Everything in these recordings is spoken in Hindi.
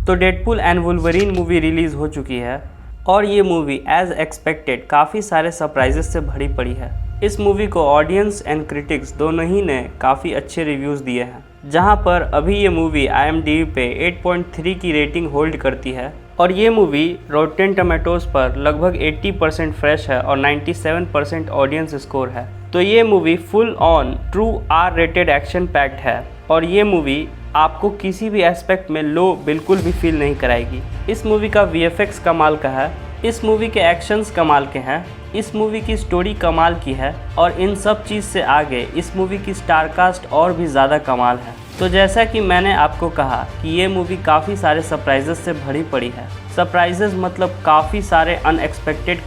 तो Deadpool and Wolverine movie release हो चुकी है और ये मूवी एज एक्सपेक्टेड काफ़ी सारे सरप्राइजेस से भरी पड़ी है। इस मूवी को ऑडियंस एंड क्रिटिक्स दोनों ही ने काफ़ी अच्छे रिव्यूज़ दिए हैं, जहां पर अभी ये मूवी IMDb पे 8.3 की रेटिंग होल्ड करती है और ये मूवी रॉटेन टोमेटोज़ पर लगभग 80% फ्रेश है और 97% ऑडियंस स्कोर है। तो ये movie full on true R rated action packed है और ये मूवी आपको किसी भी एस्पेक्ट में लो बिल्कुल भी फील नहीं कराएगी। इस मूवी का VFX कमाल का है, इस मूवी के एक्शंस कमाल के हैं, इस मूवी की स्टोरी कमाल की है और इन सब चीज़ से आगे इस मूवी की स्टार कास्ट और भी ज़्यादा कमाल है। तो जैसा कि मैंने आपको कहा कि ये मूवी काफ़ी सारे सरप्राइजेस से भरी पड़ी है। सरप्राइजेस मतलब काफ़ी सारे अनएक्सपेक्टेड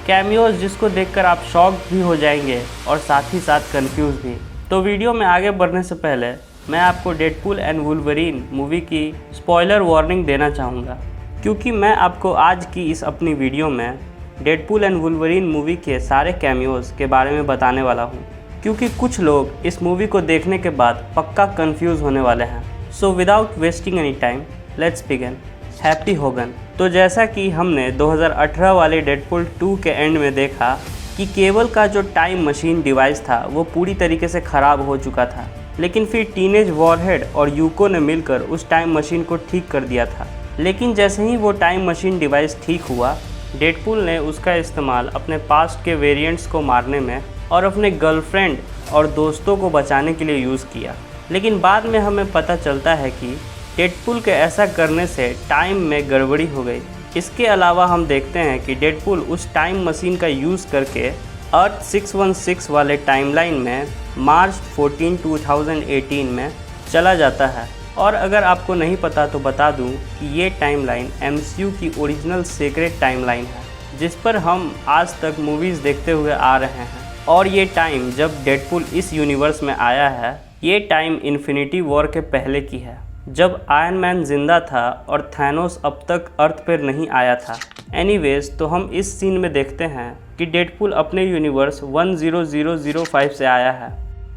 कैमियोज़ जिसको देखकर आप शॉक भी हो जाएंगे और साथ ही साथ कंफ्यूज भी। तो वीडियो में आगे बढ़ने से पहले मैं आपको डेडपूल एंड वुल्वरीन मूवी की स्पॉइलर वार्निंग देना चाहूँगा, क्योंकि मैं आपको आज की इस अपनी वीडियो में डेडपूल एंड वुल्वरीन मूवी के सारे कैमियोज़ के बारे में बताने वाला हूँ, क्योंकि कुछ लोग इस मूवी को देखने के बाद पक्का कंफ्यूज होने वाले हैं। So without wasting any time let's begin. Happy Hogan. तो जैसा कि हमने 2018 वाले डेडपूल 2 के एंड में देखा कि केबल का जो टाइम मशीन डिवाइस था वो पूरी तरीके से ख़राब हो चुका था, लेकिन फिर टीनेज वॉरहेड और यूको ने मिलकर उस टाइम मशीन को ठीक कर दिया था। लेकिन जैसे ही वो टाइम मशीन डिवाइस ठीक हुआ, डेडपूल ने उसका इस्तेमाल अपने पास्ट के वेरिएंट्स को मारने में और अपने गर्लफ्रेंड और दोस्तों को बचाने के लिए यूज़ किया। लेकिन बाद में हमें पता चलता है कि डेडपूल के ऐसा करने से टाइम में गड़बड़ी हो गई। इसके अलावा हम देखते हैं कि डेडपूल उस टाइम मशीन का यूज़ करके अर्थ 616 वाले टाइमलाइन में मार्च 14, 2018 में चला जाता है। और अगर आपको नहीं पता तो बता दूं कि ये टाइमलाइन MCU की ओरिजिनल सीक्रेट टाइमलाइन है, जिस पर हम आज तक मूवीज़ देखते हुए आ रहे हैं। और ये टाइम जब डेडपूल इस यूनिवर्स में आया है, ये टाइम इन्फिनिटी वॉर के पहले की है, जब आयरन मैन जिंदा था और थैनोस अब तक अर्थ पर नहीं आया था। एनीवेज, तो हम इस सीन में देखते हैं कि डेडपूल अपने यूनिवर्स 10005 से आया है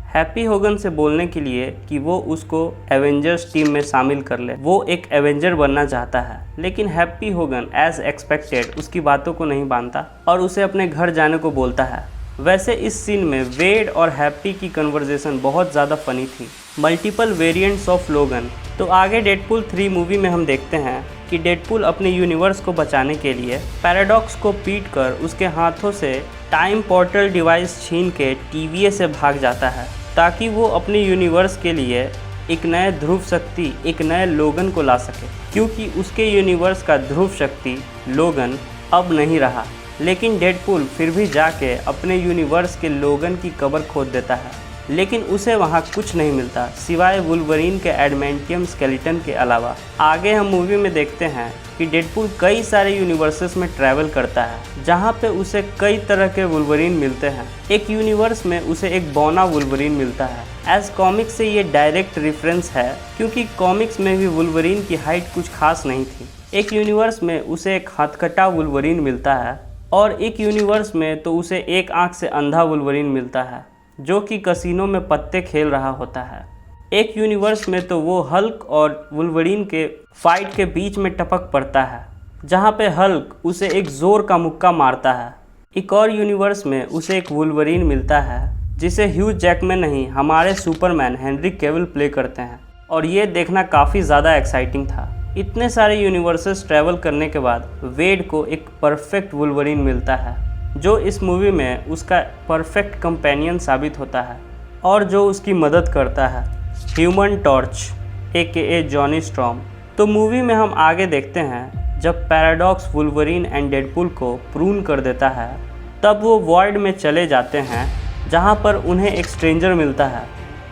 हैप्पी होगन से बोलने के लिए कि वो उसको एवेंजर्स टीम में शामिल कर ले। वो एक एवेंजर बनना चाहता है, लेकिन हैप्पी होगन एज एक्सपेक्टेड उसकी बातों को नहीं मानता और उसे अपने घर जाने को बोलता है। वैसे इस सीन में वेड और हैप्पी की कन्वर्जेशन बहुत ज़्यादा फनी थी। मल्टीपल वेरिएंट्स ऑफ लोगन। तो आगे डेडपूल 3 मूवी में हम देखते हैं कि डेडपूल अपने यूनिवर्स को बचाने के लिए पैराडॉक्स को पीट कर उसके हाथों से टाइम पोर्टल डिवाइस छीन के TVA से भाग जाता है, ताकि वो अपने यूनिवर्स के लिए एक नए ध्रुव शक्ति, एक नए लोगन को ला सके, क्योंकि उसके यूनिवर्स का ध्रुव शक्ति लोगन अब नहीं रहा। लेकिन डेडपूल फिर भी जाके अपने यूनिवर्स के लोगन की कब्र खोद देता है, लेकिन उसे वहाँ कुछ नहीं मिलता सिवाय वुल्वरीन के एडमेंटियम स्केलेटन के अलावा। आगे हम मूवी में देखते हैं कि डेडपूल कई सारे यूनिवर्सेस में ट्रैवल करता है, जहाँ पे उसे कई तरह के वुल्वरीन मिलते हैं। एक यूनिवर्स में उसे एक बौना वुल्वरीन मिलता है। एज कॉमिक्स से ये डायरेक्ट रेफरेंस है, क्योंकि कॉमिक्स में भी वुल्वरीन की हाइट कुछ खास नहीं थी। एक यूनिवर्स में उसे एक हथकटा वुल्वरीन मिलता है और एक यूनिवर्स में तो उसे एक आँख से अंधा वुल्वरीन मिलता है, जो कि कसिनो में पत्ते खेल रहा होता है। एक यूनिवर्स में तो वो हल्क और वुल्वरीन के फाइट के बीच में टपक पड़ता है, जहाँ पे हल्क उसे एक जोर का मुक्का मारता है। एक और यूनिवर्स में उसे एक वुल्वरीन मिलता है जिसे ह्यू जैकमैन नहीं, हमारे सुपरमैन हेनरी कैविल प्ले करते हैं, और ये देखना काफ़ी ज़्यादा एक्साइटिंग था। इतने सारे यूनिवर्सेस ट्रैवल करने के बाद वेड को एक परफेक्ट वुल्वरीन मिलता है, जो इस मूवी में उसका परफेक्ट कंपेनियन साबित होता है और जो उसकी मदद करता है, human torch AKA Johnny storm. तो मूवी में हम आगे देखते हैं जब पैराडॉक्स वुल्वरीन एंड डेडपूल को प्रून कर देता है, तब वो वॉइड में चले जाते हैं, जहाँ पर उन्हें एक स्ट्रेंजर मिलता है,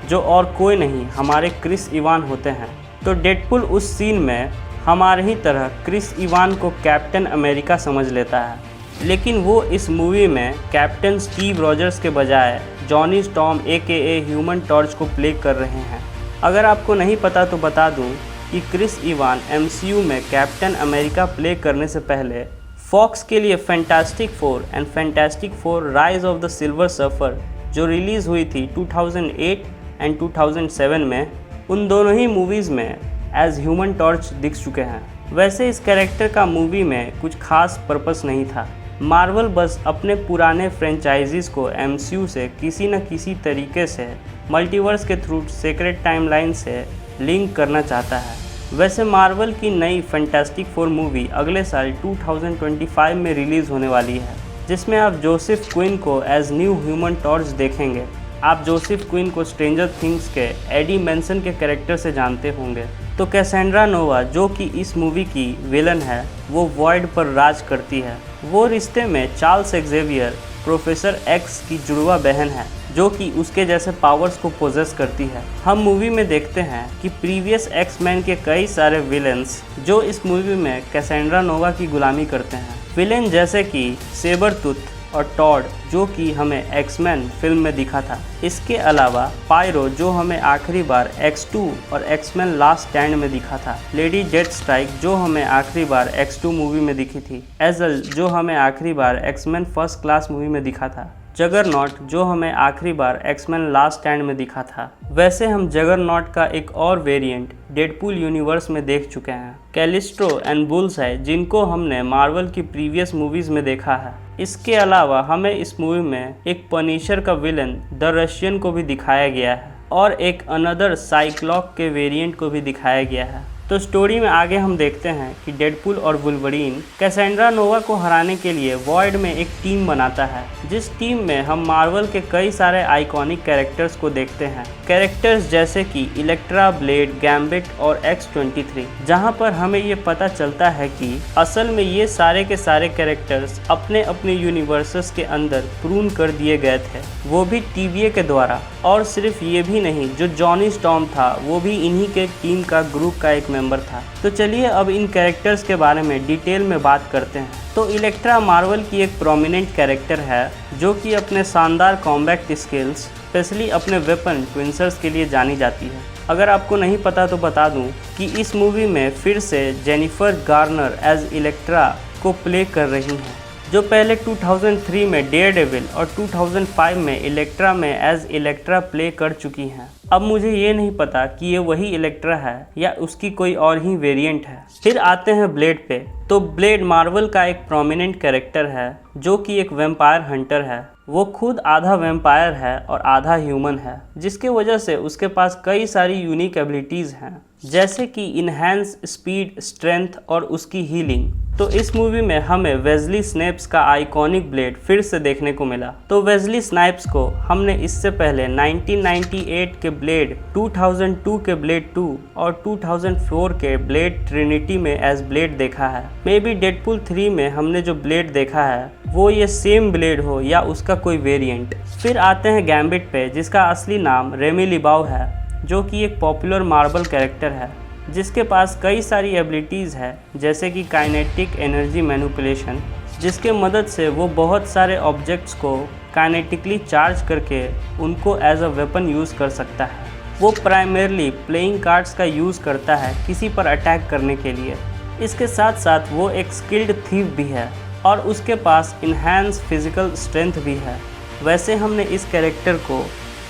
जो और कोई नहीं हमारे क्रिस इवान होते हैं। तो डेडपूल उस सीन में हमारे ही तरह क्रिस इवान को कैप्टन अमेरिका समझ लेता है, लेकिन वो इस मूवी में कैप्टन स्टीव रॉजर्स के बजाय Johnny storm AKA human torch को प्ले कर रहे हैं। अगर आपको नहीं पता तो बता दूं कि क्रिस इवान MCU में कैप्टन अमेरिका प्ले करने से पहले फॉक्स के लिए fantastic four and fantastic four rise of the silver surfer, जो रिलीज़ हुई थी 2008 एंड 2007 में, उन दोनों ही मूवीज़ में एज ह्यूमन टॉर्च दिख चुके हैं। वैसे इस कैरेक्टर का मूवी में कुछ खास पर्पस नहीं था। मार्वल बस अपने पुराने फ्रेंचाइजीज़ को एमसीयू से किसी न किसी तरीके से मल्टीवर्स के थ्रू सीक्रेट टाइमलाइन से लिंक करना चाहता है। वैसे मार्वल की नई फैंटास्टिक फोर मूवी अगले साल 2025 में रिलीज़ होने वाली है, जिसमें आप जोसेफ क्विन को एज न्यू ह्यूमन टॉर्च देखेंगे। आप जोसेफ क्विन को स्ट्रेंजर थिंग्स के एडी मेंसन के कैरेक्टर से जानते होंगे। तो कैसेंड्रा नोवा जो कि इस मूवी की विलन है, वो वॉइड पर राज करती है। वो रिश्ते में चार्ल्स एक्जेवियर प्रोफेसर एक्स की जुड़वा बहन है, जो कि उसके जैसे पावर्स को पोजेस करती है। हम मूवी में देखते हैं कि प्रीवियस एक्स-मैन के कई सारे विलेंस जो इस मूवी में कैसेंड्रा नोवा की गुलामी करते हैं। विलेन जैसे कि सेबरटूथ और टॉड जो कि हमें एक्स-मैन फिल्म में दिखा था। इसके अलावा पायरो जो हमें आखिरी बार X2 और एक्स-मैन लास्ट स्टैंड में दिखा था। लेडी डेथस्ट्राइक जो हमें आखिरी बार X2 मूवी में दिखी थी। एजल जो हमें आखिरी बार एक्स-मैन फर्स्ट क्लास मूवी में दिखा था। जगरनॉट जो हमें आखिरी बार एक्स-मैन लास्ट स्टैंड में दिखा था। वैसे हम जगरनॉट का एक और वेरिएंट डेडपूल यूनिवर्स में देख चुके हैं। कैलिस्ट्रो एंड बुल्स है जिनको हमने मार्वल की प्रीवियस मूवीज में देखा है। इसके अलावा हमें इस मूवी में एक पनिशर का विलन द रशियन को भी दिखाया गया है और एक अनदर साइक्लॉप के वेरिएंट को भी दिखाया गया है। तो स्टोरी में आगे हम देखते हैं कि डेडपूल और वुल्वरीन कैसेंड्रा नोवा को हराने के लिए वॉइड में एक टीम बनाता है, जिस टीम में हम मार्वल के कई सारे आइकॉनिक कैरेक्टर्स को देखते हैं। कैरेक्टर्स जैसे कि इलेक्ट्रा, ब्लेड, गैम्बिट और X-23, जहां पर हमें ये पता चलता है कि असल में ये सारे के सारे कैरेक्टर्स अपने अपने यूनिवर्सेस के अंदर प्रून कर दिए गए थे, वो भी TVA के द्वारा। और सिर्फ ये भी नहीं, जो जॉनी स्टॉर्म था वो भी इन्हीं के टीम का ग्रुप का एक मेंबर था। तो चलिए अब इन कैरेक्टर्स के बारे में डिटेल में बात करते हैं। तो इलेक्ट्रा मार्वल की एक प्रोमिनेंट कैरेक्टर है जो कि अपने शानदार कॉम्बैट स्किल्स, स्पेशली अपने वेपन ट्विंसर्स के लिए जानी जाती है। अगर आपको नहीं पता तो बता दूं कि इस मूवी में फिर से जेनिफर गार्नर एज इलेक्ट्रा को प्ले कर रही हैं, जो पहले 2003 में डेयरडेविल और 2005 में इलेक्ट्रा में एज इलेक्ट्रा प्ले कर चुकी हैं। अब मुझे ये नहीं पता कि ये वही इलेक्ट्रा है या उसकी कोई और ही वेरिएंट है। फिर आते हैं ब्लेड पे। तो ब्लेड मार्वल का एक प्रोमिनेंट कैरेक्टर है जो कि एक वैम्पायर हंटर है। वो खुद आधा वैम्पायर है और आधा ह्यूमन है, जिसके वजह से उसके पास कई सारी यूनिक एबिलिटीज़ हैं, जैसे कि इनहैंस स्पीड, स्ट्रेंथ और उसकी हीलिंग। तो इस मूवी में हमें वेस्ली स्नेप्स का आइकॉनिक ब्लेड फिर से देखने को मिला। तो वेस्ली स्नाइप्स को हमने इससे पहले 1998 के ब्लेड, 2002 के ब्लेड 2 और 2004 के ब्लेड ट्रिनिटी में एज ब्लेड देखा है। मे बी डेडपूल 3 में हमने जो ब्लेड देखा है वो ये सेम ब्लेड हो या उसका कोई वेरिएंट। फिर आते हैं गैम्बिट पे, जिसका असली नाम रेमी लिबाउ है, जो कि एक पॉपुलर मार्वल कैरेक्टर है जिसके पास कई सारी एबिलिटीज़ है, जैसे कि काइनेटिक एनर्जी मैनिपुलेशन, जिसके मदद से वो बहुत सारे ऑब्जेक्ट्स को काइनेटिकली चार्ज करके उनको एज अ वेपन यूज़ कर सकता है। वो प्राइमरली प्लेइंग कार्ड्स का यूज़ करता है किसी पर अटैक करने के लिए। इसके साथ साथ वो एक स्किल्ड थीव भी है और उसके पास इन्हांस फिजिकल स्ट्रेंथ भी है। वैसे हमने इस कैरेक्टर को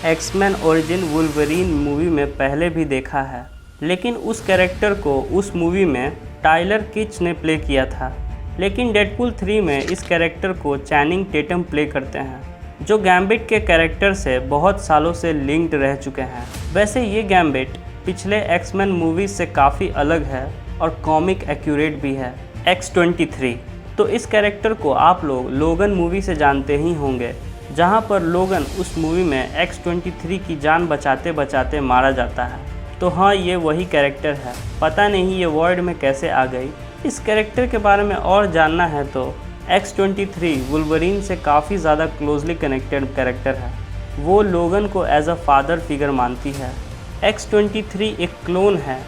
एक्स-मैन ओरिजिन वुल्वरीन मूवी में पहले भी देखा है, लेकिन उस कैरेक्टर को उस मूवी में टाइलर किच ने प्ले किया था। लेकिन डेडपूल 3 में इस कैरेक्टर को चैनिंग टेटम प्ले करते हैं, जो गैम्बिट के कैरेक्टर से बहुत सालों से लिंक्ड रह चुके हैं। वैसे ये गैम्बिट पिछले एक्स-मैन मूवीज से काफ़ी अलग है और कॉमिक एक्यूरेट भी है। X-23, तो इस कैरेक्टर को आप लोग लोगन मूवी से जानते ही होंगे, जहां पर लोगन उस मूवी में X-23 की जान बचाते बचाते मारा जाता है। तो हाँ, ये वही कैरेक्टर है। पता नहीं ये वर्ल्ड में कैसे आ गई। इस कैरेक्टर के बारे में और जानना है तो X-23 वुल्वरीन से काफ़ी ज़्यादा क्लोजली कनेक्टेड कैरेक्टर है। वो लोगन को एज अ फादर फिगर मानती है। X-23 एक क्लोन है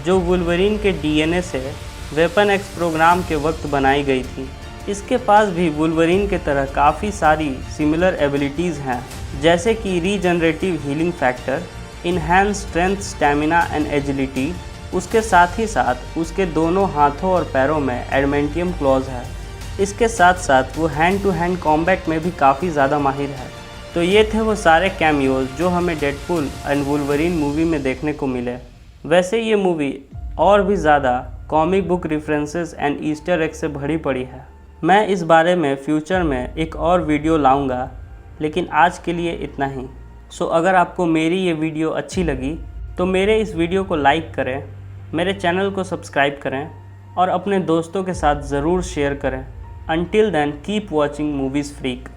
जो वुल्वरीन के DNA से वेपन एक्स प्रोग्राम के वक्त बनाई गई थी। इसके पास भी वुल्वरीन के तरह काफ़ी सारी सिमिलर एबिलिटीज़ हैं, जैसे कि regenerative healing factor, enhance strength, stamina and agility. उसके साथ ही साथ उसके दोनों हाथों और पैरों में एडमेंटियम क्लॉज है। इसके साथ साथ वो हैंड टू हैंड कॉम्बैट में भी काफ़ी ज़्यादा माहिर है। तो ये थे वो सारे कैमियोज जो हमें डेडपूल एंड वुल्वरीन मूवी में देखने को मिले। वैसे ये मूवी और भी ज़्यादा comic book references and Easter egg से भरी पड़ी है। मैं इस बारे में फ्यूचर में एक और वीडियो लाऊंगा, लेकिन आज के लिए इतना ही। सो अगर आपको मेरी ये वीडियो अच्छी लगी तो मेरे इस वीडियो को लाइक करें, मेरे चैनल को सब्सक्राइब करें और अपने दोस्तों के साथ ज़रूर शेयर करें। Until then, keep watching Movies Freak.